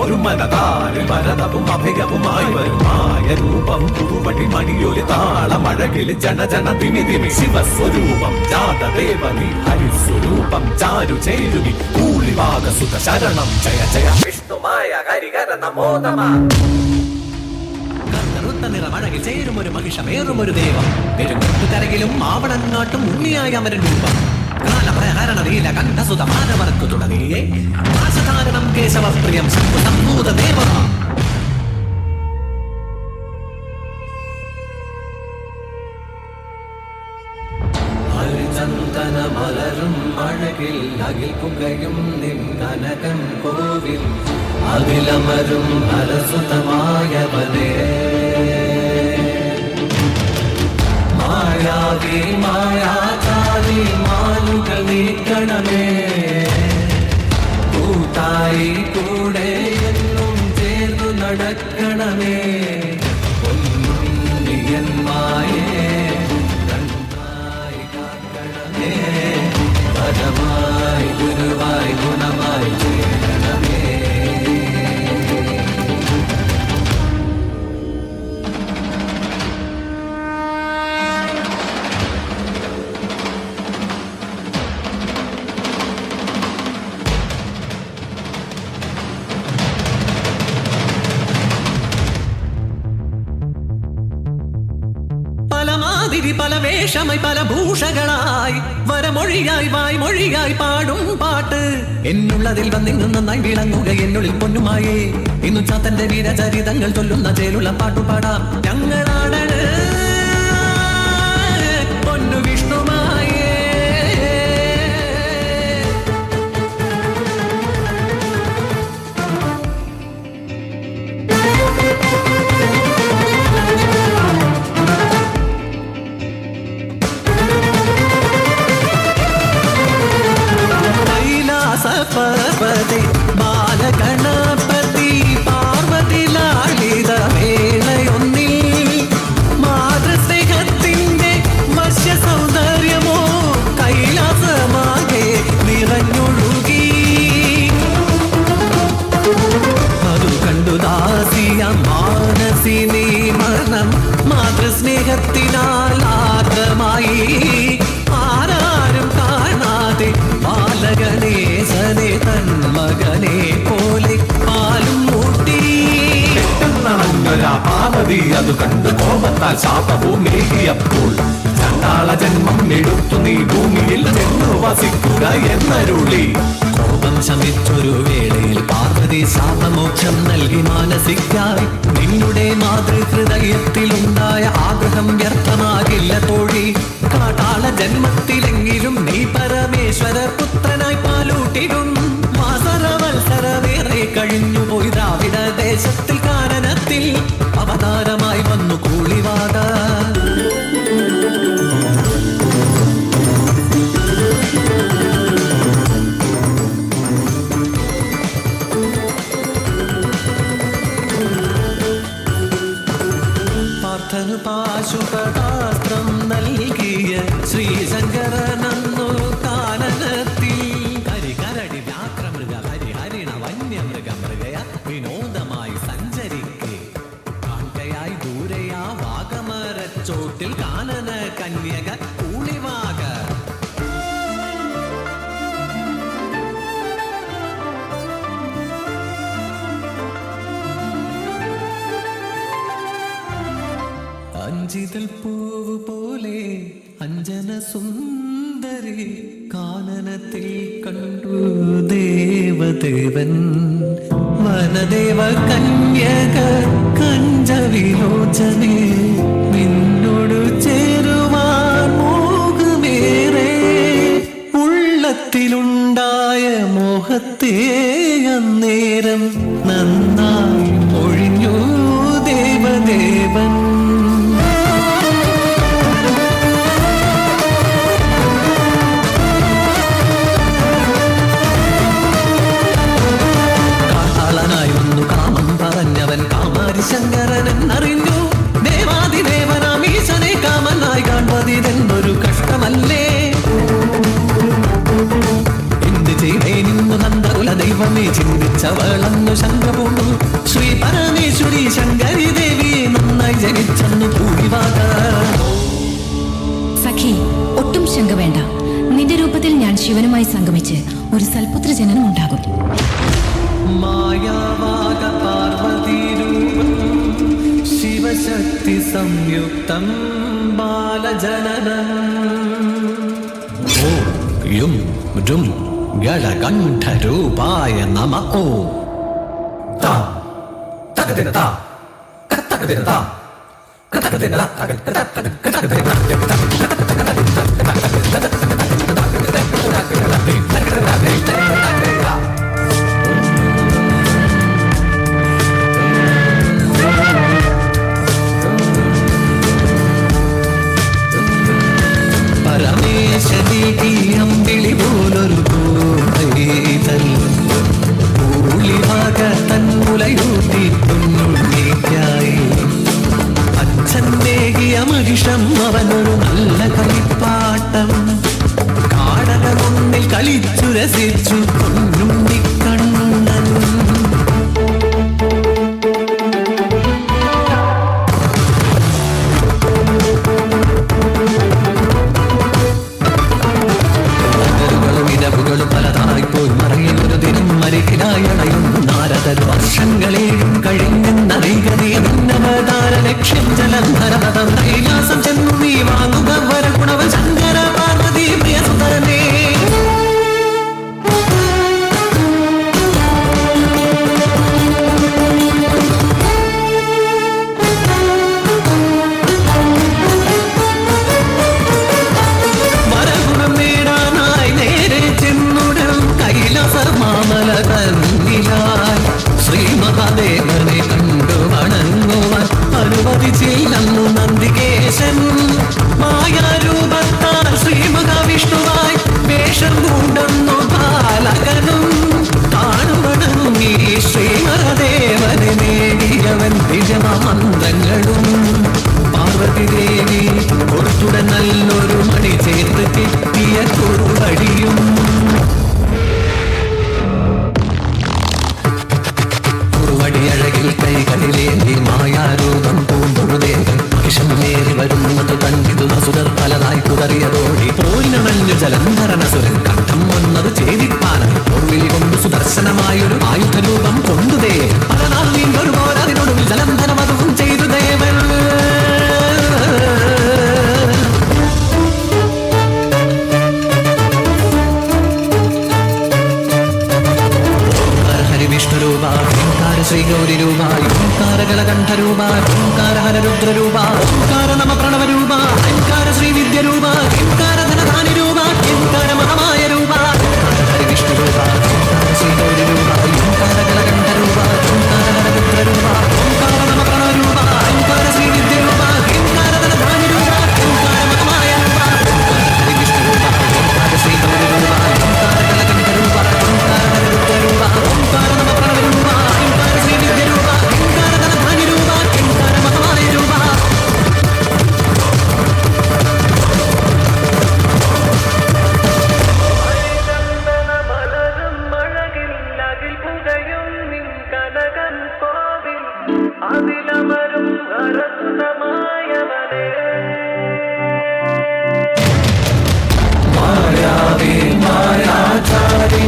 ഒരു മനതാരിൽ വരതവും അഭയവുമായി വരുമായ രൂപം പുതുവടി മണിയൊരു താളമഴകിൽ ജനജന ദിമിതിമി ശിവസ്വരൂപം ജാതദേവനി ഹരിസ്വരൂപം ചാരു ചേരുവി കൂളിവാകസുത ശരണം ജയ ജയ വിഷ്ണുമായ ഹരിഹര നമോ നമഃ. നിറമഴകിൽ ചേരും ഒരു മഹിഷമേറും ഒരു ദേവം പെരുങ്കൊട്ടുകരകിലും ആവണങ്ങാട്ടും ഉണ്ണിയായ അമരൻ രൂപം കാലഭയഹരണീല കണ്ഠസുതമാനവർക്ക് തുടങ്ങിയേ ആശധാരണം കേശവപ്രിയം സംഭൂത ദേവ. ഹരിചന്ദന മലരും അഴകിൽ അകിൽ പുകയും നിൻ കനകം കോവിൽ അകിലമരും ഹരസുതമായവനേ മായാവി മായാചാരി മാലുകൾ നീക്കണമേ കൂട്ടായി കൂടെ എന്നും ചേർന്നു നടക്കണമേ പൊന്നുണ്ണിയന്മായേ കണ്ണായി കാക്കണമേ പരമായി ഗുരുവായി ഗുണമായി ചേരണമേ. പല വേഷമായി പല ഭൂഷകളായി വരമൊഴിയായി വായ്മൊഴിയായി പാടും പാട്ട് എന്നുള്ളതിൽ വന്നിന്നും നന്നായി വിളങ്ങുക എന്നുള്ളിൽ പൊന്നുമായേ ഇന്നു ചാത്തന്റെ വീരചരിതങ്ങൾ ചൊല്ലുന്ന ചേലുള്ള പാട്ടുപാടാം ഞങ്ങളാണ് പൊന്നു വിഷ്ണുമായേ. പർവതി ബാലഗണപതി പാർവതി ലാളിത വേളയൊന്നിൽ മാതൃസ്നേഹത്തിന്റെ വശ്യ സൗന്ദര്യമോ കൈലാസമാകെ നിറഞ്ഞൊഴുകി അതു കണ്ടു ദാസിയ മാനസി നീ മരണം മാതൃസ്നേഹത്തിനാൽ ആർദ്രമായി ആരാരും കാണാതെ ബാലഗണേശനെ തൻ മകനെ പോലെ പാലും മൂട്ടി പാർവതി അത് കണ്ട് കോപത്താൽ ശാപഭൂമിയപ്പോൾ ചണ്ടാള ജന്മം എടുത്തു നീ ഭൂമിയിൽ ചെന്നു വസിക്കുക എന്നരുളി. കോപം ശമിച്ചൊരു വേളയിൽ പാർവതി ശാപമോക്ഷം നൽകി മാനസിക്കായി നിന്നുടെ മാതൃഹൃദയത്തിലുണ്ടായ ആഗ്രഹം വ്യർത്ഥമാകില്ല തോഴി. കാട്ടാള ജന്മത്തിലെങ്കിലും നീ പരമേശ്വര പുത്രനായി പാലൂട്ടിടും മാസരവത്സരമേറെ കഴിഞ്ഞുപോയി ദ്രാവിഡ ദേശത്തിൽ കാനനത്തിൽ അവതാരമായി വന്നു കൂളിവാക. പാർത്ഥനു പാശുപതാസ്ത്രം നൽകിയ ശ്രീശങ്കരനന്നു കാനനത്തിൽ കരികരടി വ്യാക്രമൃഗ ഹരിഹരിണ വന്യമൃഗ മൃഗയ വിനോദമായി സഞ്ചരിക്കെ കാൺകയായി ദൂരയാ വാഗമരച്ചോട്ടിൽ കാനന കന്യക കൂളിവാക. അഞ്ചിതൽ പൂവ് പോലെ അഞ്ജന സുന്ദരി കാനനത്തിൽ കണ്ടു ദേവദേവൻ വനദേവ കന്യക കഞ്ചവിലോചനെ നിന്നോട് ചേരുവാൻ മോഹമേറെ ഉള്ളത്തിലുണ്ടായ മോഹത്തെ അന്നേരം നന്നായി ഒഴിഞ്ഞു ദേവദേവൻ. ശങ്കരൻ അറിഞ്ഞു ദേവാദിദേവനാമീശനെ കാമനായി കാൺപതിതെന്തൊരു കഷ്ടമല്ലേ. എന്ത് ചെയ്തേ നിന്നു നന്ദകുല ദൈവമേ ചിന്തിച്ചവളം വന്നു ശങ്കപൂണ്ടു. ശ്രീ പരമേശ്വരി ശങ്കരി ദേവി നന്നായി ജനിച്ചെന്നു കൂടിവാക. സഖി, ഒട്ടും ശങ്ക വേണ്ട. നിന്റെ രൂപത്തിൽ ഞാൻ ശിവനുമായി സംഗമിച്ച് ഒരു സൽപുത്ര ജനനം ഉണ്ടാകും. മായാവാക പാർവതി രൂപം ശിവശക്തി സംയുക്തം ബാലജനനം. ഓം യും രും ഗളകണ്ഠരൂപായ നമഃ. ഓം താ തകദിന താ കതകദിന താ കതകദിന താ കതകദിന അമ്പിളി പോലൊരു പൂതൈതൽ പൂളിവാക തൻമുലയൂട്ടി തുന്നുണ്ണിക്കായി അച്ഛനേകിയ മഹിഷം അവനൊരു നല്ല കളിപ്പാട്ടം കാടക മുന്നിൽ കളിച്ചു രസിച്ചു പൊന്നുണ്ണിക്കണ്ണൻ. വർഷങ്ങളേഴും കഴിഞ്ഞെന്നറിയുന്നവതാര ലക്ഷ്യം ജലന്ധരപദം കൈലാസം ചെന്നു നീ വാങ്ങുക വരഗുണവ ശങ്കര പാർവതി പ്രിയ സുതരനേ. വരഗുണം നേടാനായി നേരെ ചെന്നുടൻ കൈലാസ മാമല തന്നിലായി ശ്രീ മഹാദേവനെ കണ്ടു വണങ്ങുവാൻ അനുവദിച്ചില്ലെന്നു നന്ദികേശൻ. മായാരൂപത്താൽ ശ്രീ മഹാവിഷ്ണുവായി വേഷം കൊണ്ടെന്നു ബാലകനും കാണുവണങ്ങി ശ്രീ മഹാദേവനെ നേടിയവൻ വിജയമന്ത്രങ്ങളും. പാർവതി ദേവി കൊടുത്തുടൻ നല്ലൊരു മണി ചേർത്ത് കെട്ടിയ കുറുവടിയും അഴകിൽ കൈകളിലേന്തി മായാരൂപം പൂമ്പൊഴുതേകൾ വിഷമേറി വരുന്നത് കണ്ടിതു അസുരർ പലതായി കുതറിയതോടി പോരിനമഞ്ഞു ജലന്ധരനസുരൻ കണ്ഠം വന്നത് ഛേദിപ്പാനായി പൊറുവിളി കൊണ്ട് സുദർശനമായൊരു ആയുധരൂപം കൊണ്ടുതേ പലനാൾ നീണ്ടൊരു പോരതിനൊടുവിൽ ജലന്ധരം അതും ചെയ്തു ദേവൻ. വിഷ്ണുരൂപ ഓംകാര ശ്രീഗൗരിരൂപ ഓംകാരകളകണ്ഠരൂപ ഓംകാര ഹരരുദ്രരൂപ ഓംകാര നമ പ്രണവരൂപ ഓംകാര ശ്രീവിദ്യരൂപ ഓംകാര ധനധാനിരൂപ ഓംകാര മഹാമായ രൂപ വിഷ്ണുരൂപ ഓംകാര ശ്രീഗൗരിരൂപ ഓംകാരകളകണ്ഠരൂപ ഓംകാര ഹരരുദ്രരൂപ ഓംകാര നമ പ്രണവരൂപ ഓംകാര ശ്രീവിദ്യരൂപ ഓംകാര ധനധാനിരൂപ ഓംകാര മഹാമായ രൂപ വിഷ്ണുരൂപ ഓംകാര ശ്രീഗൗരിരൂപ ഓംകാരകളകണ്ഠരൂപ ഓംകാര ഹരരുദ്രരൂപ ഓംകാര നമ പ്രണവരൂപ ഓംകാര ശ്രീവിദ്യരൂപ ഓംകാര ധനധാനിരൂപ ഓംകാര മഹാമായ രൂപ. മായാവി മായാചാരി